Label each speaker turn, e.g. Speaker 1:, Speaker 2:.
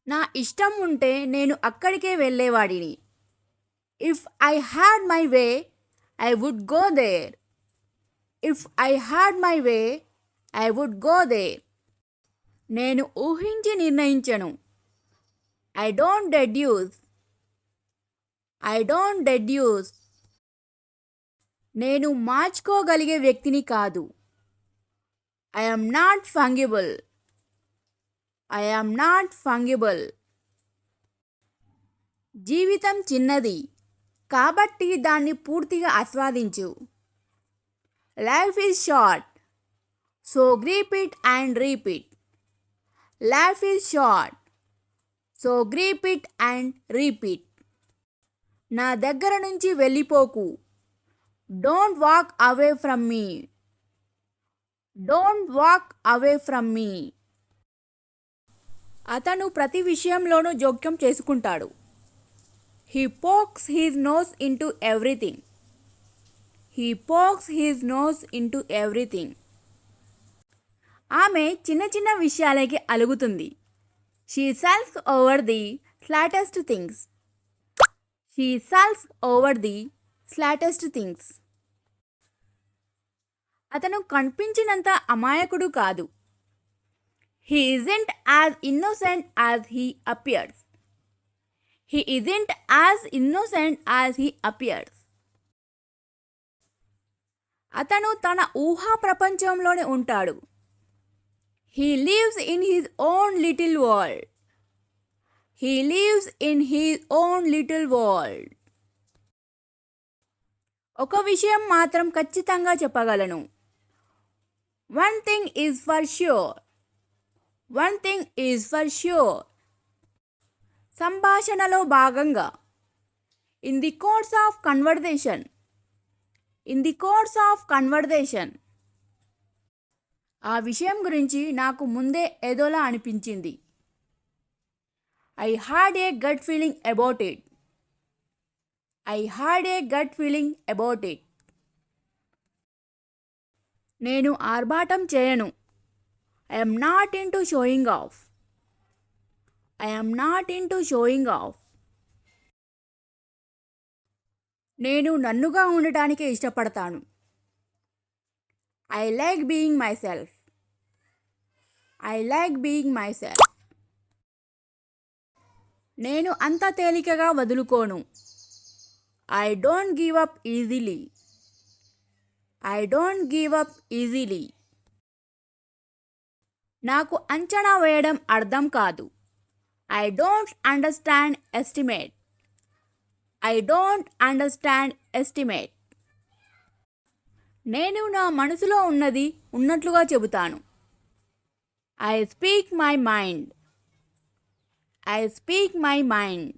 Speaker 1: నా ఇష్టం ఉంటే నేను అక్కడికే వెళ్ళేవాడిని. If I had my way I would go there. If I had my way I would go there. నేను ఊహించి నిర్ణయించను. I don't deduce. I don't deduce. నేను మార్చుకోగలిగే వ్యక్తిని కాదు. I am not fungible. I am not fungible. జీవితం చిన్నది కాబట్టి దాన్ని పూర్తిగా ఆస్వాదించు. Life is short so grip it and repeat. Life is short so grip it and repeat. నా దగ్గర నుంచి వెళ్ళిపోకు. Don't walk away from me. Don't walk away from me. అతను ప్రతి విషయంలోనూ జోక్యం చేసుకుంటాడు. He pokes his nose into everything. He pokes his nose into everything. ఆమె చిన్న చిన్న విషయాలకి అలుగుతుంది. She sulks over the slightest things. She sulks over the slightest things. అతను కనిపించినంత అమాయకుడు కాదు. He isn't as innocent as he appears. He isn't as innocent as he appears. అతను తన ఊహా ప్రపంచంలోనే ఉంటాడు. He lives in his own little world. He lives in his own little world. ఒక విషయం మాత్రం ఖచ్చితంగా చెప్పగలను. One thing is for sure. One thing is for sure. సంభాషణలో భాగంగా. In the course of conversation. In the course of conversation. ఆ విషయం గురించి నాకు ముందే ఏదోలా అనిపించింది. I had a gut feeling about it. I had a gut feeling about it. నేను ఆర్భాటం చేయను. I am not into showing off. I am not into showing off. నేను నన్నుగా ఉండటానికే ఇష్టపడతాను. I like being myself. I like being myself. నేను అంత తేలికగా వదులుకోను. I don't give up easily. I don't give up easily. నాకు అంచనా వేయడం అర్థం కాదు. I don't understand estimate. I don't understand estimate. నేను నా మనసులో ఉన్నది ఉన్నట్లుగా చెబుతాను. I speak my mind. I speak my mind.